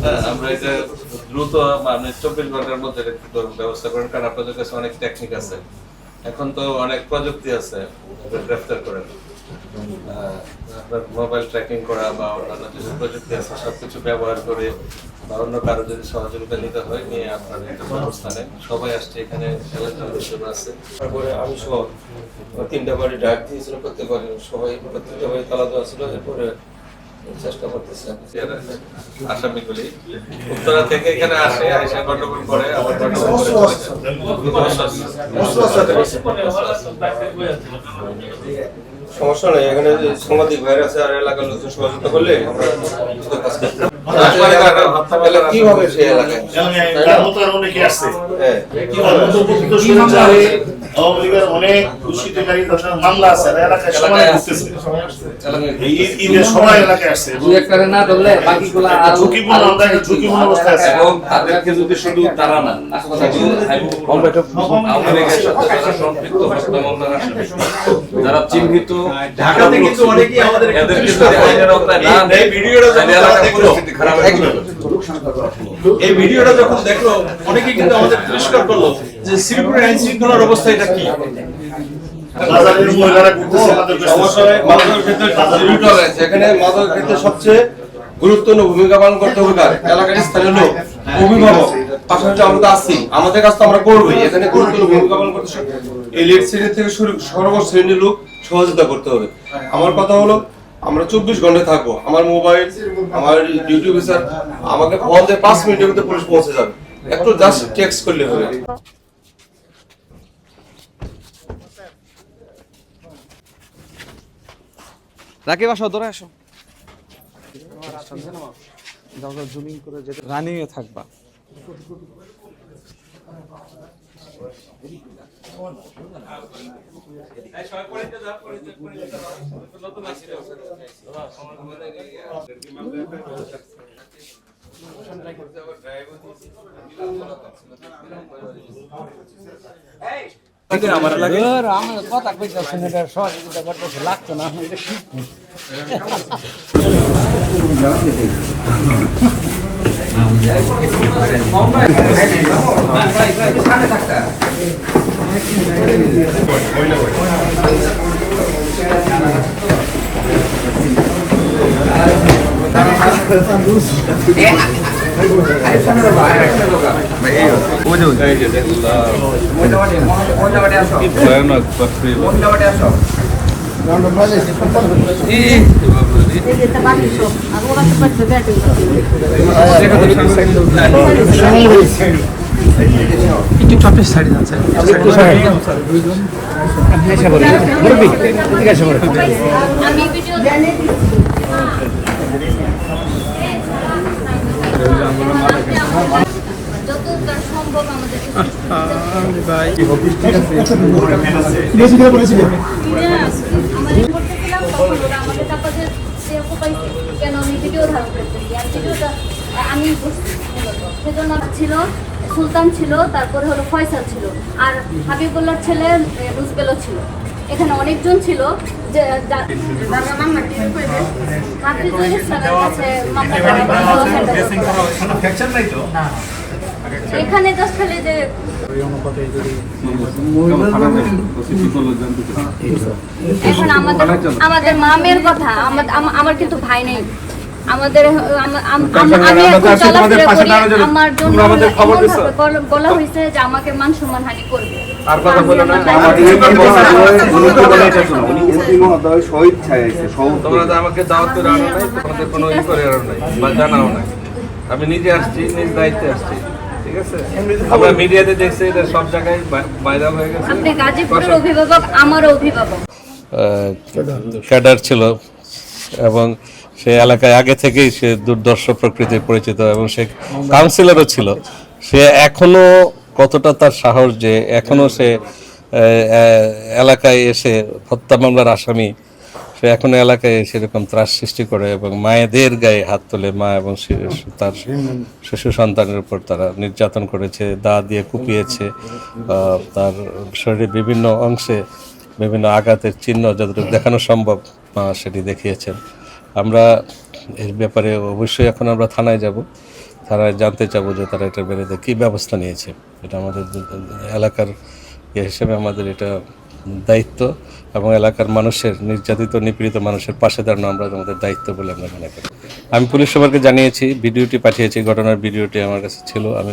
হ্যাঁ, আমরা এটা দ্রুত মানে 24 ঘন্টার মধ্যে ব্যবস্থা করেন, কারণ আপনাদের কাছে অনেক টেকনিক আছে, এখন তো অনেক প্রযুক্তি আছে গ্রেফতার করেন। আপনার মোবাইল ট্র্যাকিং করা বা অন্যান্য যে প্রযুক্তি আছে সবকিছু ব্যবহার করে বা অন্য কারো যদি সহযোগিতা নিতে হয় নিয়ে আপনার একটা ব্যবস্থা নেন। সবাই আসছে এখানে, এলাকার লোকজন আছে। তারপরে আমি সহ 3টা বাড়ি ডাক দিয়েছিল, করতে পারি সবাই, প্রত্যেকটা বাড়ি তালা দেওয়া ছিল। এরপরে চেষ্টা করতেছি আসামিগুলি উত্তরা থেকে এখানে আসে, এসে গন্ডগোল করে, আবার গন্ডগোল করে সমস্যা নেই। এখানে সাংবাদিক ভাইরা আছে আর এলাকার লোকজন সহযোগিতা করলে কি হবে সেই এলাকায় অনেক দুষ্কৃতকারী মামলা আছে এলাকায় সবাই আসতেছে, ঈদের সময় এলাকায় আসছে ঝুঁকিপূর্ণ অবস্থায় আছে। এবং তাদেরকে যদি শুধু তারা না সম্পৃক্ত হত্যা মামলার আসামি যারা চিহ্নিত ঢাকাতে কিন্তু অনেকেই আমাদের এদেরকে যদি আইনের আওতায় না এই ভিডিওটা যখন এলাকার দেখলো, পরিস্থিতি খারাপ হয়ে যাবে। এই ভিডিওটা যখন দেখলো অনেকেই কিন্তু আমাদের তিরস্কার করলো যে শ্রীপুরের আইন শৃঙ্খলার অবস্থা এটা কি। বাজারের মহিলারা ঘুরতেছে আমাদের অবশ্যই মাদকের ক্ষেত্রে এখানে মাদকের ক্ষেত্রে সবচেয়ে গুরুত্বপূর্ণ ভূমিকা পালন করতে হবে কার? এলাকার স্থানীয় লোক, অভিভাবক, পাশাপাশি আমরা তো আছি, আমাদের কাজ তো আমরা করবোই। এখানে গুরুত্বপূর্ণ ভূমিকা পালন করতে এই লেট শ্রেণী থেকে শুরু সর্বশ্রেণীর লোক সহযোগিতা করতে হবে। আমার কথা হলো আমরা 24 ঘন্টা থাকবো, আমার মোবাইল, আমার ডিউটি অফিসার আমাকে ফোন দিয়ে 5 মিনিটের মধ্যে পুলিশ পৌঁছে যাবে, একটু জাস্ট টেক্সট করলে হবে। রাকিব আসো, ধরে আসো, জুমিং করে যেতে রানিং এ থাকবা। আমার কথা কইতেছেন, এটা সহযোগিতা করতেছে, লাগতো না এটা কি একটু টপের সাইড আছে আমি ভিডিও যতটা সম্ভব আমাদের কেন আমি ভিডিও ধারণ করতেছি আর ভিডিওটা আমি সেজন্য ছিল সুলতান ছিল, তারপরে হলো ফয়সাল ছিল, আর হাবিবুল্লাহ ছেলে রুজবেলও ছিল। এখানে অনেকজন ছিল যে এখানে জাস্ট খালি যে এখন আমাদের মামের কথা, আমার কিন্তু ভাই নেই। আমাদের আমার জন্য বলা হয়েছে যে আমাকে মান সম্মান হানি করবে। আমাকে দাওয়াত করে আনো নাই, তোমাদের কোনো ই করে আনো নাই বা জানাও নাই। আমি নিজে আসছি, নিজ দায়িত্বে আসছি, ঠিক আছে? আমরা মিডিয়াতে দেখছি এটা সব জায়গায় ভাইরাল হয়ে গেছে। আপনি গাজীপুরের অভিভাবক, আমারও অভিভাবক। ক্যাডার ছিল এবং সে এলাকায় আগে থেকেই সে দুর্দর্শ প্রকৃতির পরিচিত এবং সে কাউন্সিলরও ছিল। সে এখনো কতটা তার সাহস যে এখনো সে এলাকায় এসে হত্যা মামলার আসামি, সে এখনো এলাকায় সেরকম ত্রাস সৃষ্টি করে এবং মায়েদের গায়ে হাত তোলে। মা এবং তার শিশু সন্তানের উপর তারা নির্যাতন করেছে, দা দিয়ে কুপিয়েছে, তার শরীরের বিভিন্ন অংশে বিভিন্ন আঘাতের চিহ্ন যতটুকু দেখানো সম্ভব মা সেটি দেখিয়েছেন। আমরা এর ব্যাপারে অবশ্যই এখন আমরা থানায় যাব, থানায় জানতে চাবো যে তারা এটার বিরুদ্ধে কী ব্যবস্থা নিয়েছে। এটা আমাদের এলাকার হিসেবে আমাদের এটা দায়িত্ব, এবং এলাকার মানুষের নির্যাতিত নিপীড়িত মানুষের পাশে দাঁড়ানো আমরা আমাদের দায়িত্ব বলে আমরা মনে করি। আমি পুলিশ সবাইকে জানিয়েছি, ভিডিওটি পাঠিয়েছি, ঘটনার ভিডিওটি আমার কাছে ছিল। আমি